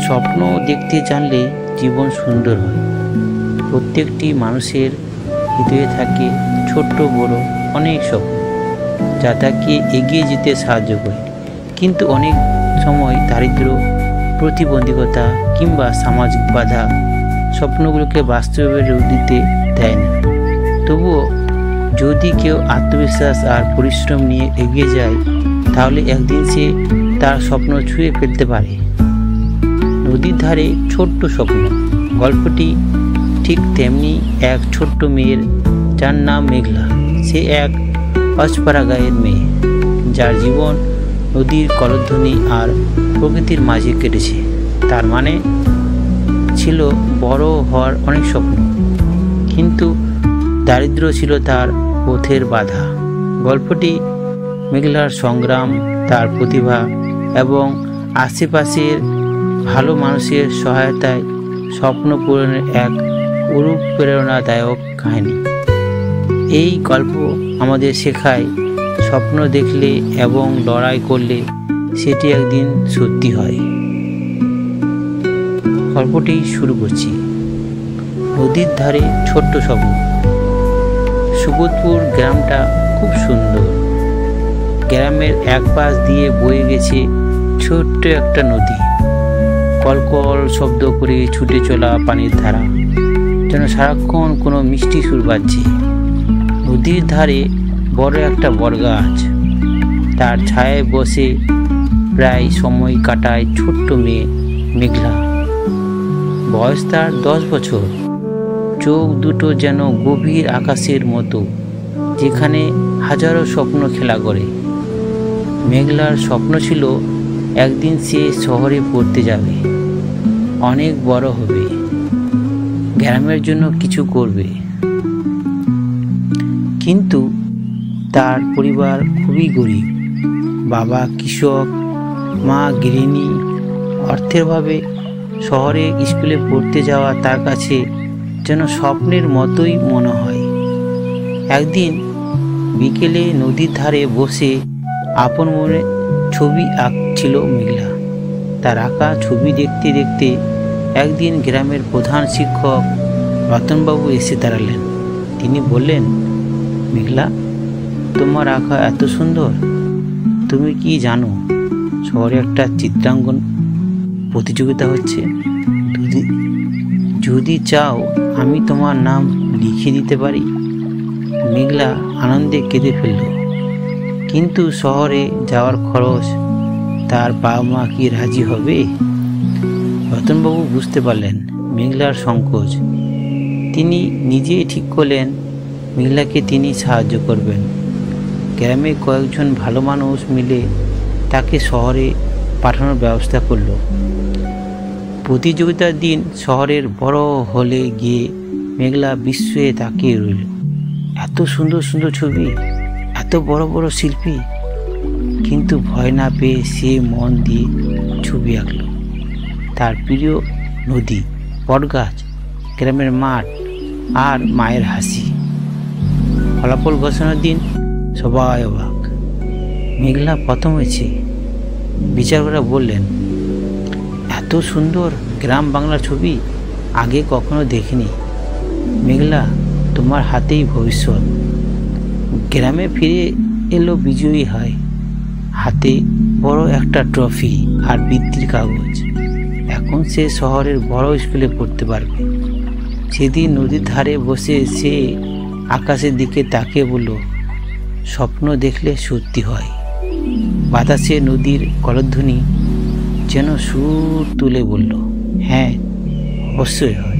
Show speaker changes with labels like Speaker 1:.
Speaker 1: স্বপ্ন দেখতে জানলে জীবন সুন্দর হয়। প্রত্যেকটি মানুষের হৃদয়ে থাকে ছোট্ট বড় অনেক স্বপ্ন, যা তাকে এগিয়ে যেতে সাহায্য করে। কিন্তু অনেক সময় দারিদ্র, প্রতিবন্ধকতা কিংবা সামাজিক বাধা স্বপ্নগুলোকে বাস্তবে রূপ দিতে দেয় না। তবুও যদি কেউ আত্মবিশ্বাস আর পরিশ্রম নিয়ে এগিয়ে যায়, তাহলে একদিন সে তার স্বপ্ন ছুঁয়ে ফেলতে পারে। নদীর ধারে ছোট্ট স্বপ্ন গল্পটি ঠিক তেমনি এক ছোট্ট মেয়ের, যার নাম মেঘলা। সে এক অজপাড়া গাঁয়ের মেয়ে, যার জীবন নদীর কলধ্বনি আর প্রকৃতির মাঝে কেটেছে। তার মানে ছিল বড় হওয়ার অনেক স্বপ্ন, কিন্তু দারিদ্র্য ছিল তার পথের বাধা। গল্পটি মেঘলার সংগ্রাম, তার প্রতিভা এবং আশেপাশের ভালো মানুষের সহায়তায় স্বপ্ন পূরণের এক অনুপ্রেরণাদায়ক কাহিনী। এই গল্প আমাদের শেখায়, স্বপ্ন দেখলে এবং লড়াই করলে সেটি একদিন সত্যি হয়। গল্পটি শুরু করছি। নদীর ধারে ছোট্ট স্বপ্ন। সুবোধপুর গ্রামটা খুব সুন্দর। গ্রামের এক পাশ দিয়ে বয়ে গেছে ছোট্ট একটা নদী। কলকল শব্দ করে ছুটে চলা পানির ধারা, যেন সারাক্ষণ কোনো মিষ্টি সুর বাজছে। নদীর ধারে বড় একটা বটগাছ, তার ছায়ায় বসে প্রায় সময় কাটায় ছোট্ট মেয়ে মেঘলা। বয়স তার 10 বছর। চোখ দুটো যেন গভীর আকাশের মতো, যেখানে হাজারো স্বপ্ন খেলা করে। মেঘলার স্বপ্ন ছিল একদিন সে শহরে পড়তে যাবে, অনেক বড় হবে, গ্রামের জন্য কিছু করবে। কিন্তু তার পরিবার খুবই গরিব। বাবা কৃষক, মা গৃহিণী। অর্থের অভাবে শহরে স্কুলে পড়তে যাওয়া তার কাছে যেন স্বপ্নের মতোই মনে হয়। একদিন বিকেলে নদীর ধারে বসে আপন মনে ছবি আঁকছিল মেঘলা। তার আঁকা ছবি দেখতে দেখতে একদিন গ্রামের প্রধান শিক্ষক রতনবাবু এসে দাঁড়ালেন। তিনি বললেন, মেঘলা, তোমার আঁকা এত সুন্দর, তুমি কি জানো শহরে একটা চিত্রাঙ্কন প্রতিযোগিতা হচ্ছে? যদি চাও আমি তোমার নাম লিখে দিতে পারি। মেঘলা আনন্দে কেঁদে ফেলল। কিন্তু শহরে যাওয়ার খরচ, তার বাবা মা কি রাজি হবে? রতনবাবু বুঝতে পারলেন মেঘলার সংকোচ। তিনি নিজেই ঠিক করলেন মেঘলাকে তিনি সাহায্য করবেন। গ্রামে কয়েকজন ভালো মানুষ মিলে তাকে শহরে পাঠানোর ব্যবস্থা করল। প্রতিযোগিতার দিন শহরের বড় হলে গিয়ে মেঘলা বিস্ময়ে তাকিয়ে রইল। এত সুন্দর সুন্দর ছবি, এত বড় বড় শিল্পী। কিন্তু ভয় না পেয়ে সে মন দিয়ে ছবি আঁকল। তার প্রিয় নদী, বটগাছ, গ্রামের মাঠ আর মায়ের হাসি। ফলাফল ঘোষণার দিন সবাই অবাক। মেঘলা প্রথম হয়েছে। বিচারকরা বললেন, এত সুন্দর গ্রাম বাংলার ছবি আগে কখনো দেখিনি। মেঘলা, তোমার হাতেই ভবিষ্যৎ। গ্রামে ফিরে এলো বিজয়ী হয়, হাতে বড় একটা ট্রফি আর বৃত্তির কাগজ। এখন সে শহরের বড় স্কুলে পড়তে পারবে। সেদিন নদীর ধারে বসে সে আকাশের দিকে তাকিয়ে বলল, স্বপ্ন দেখলে সত্যি হয়। বাতাসে নদীর কলধ্বনি যেন সুর তুলে বলল, হ্যাঁ, অবশ্যই হয়।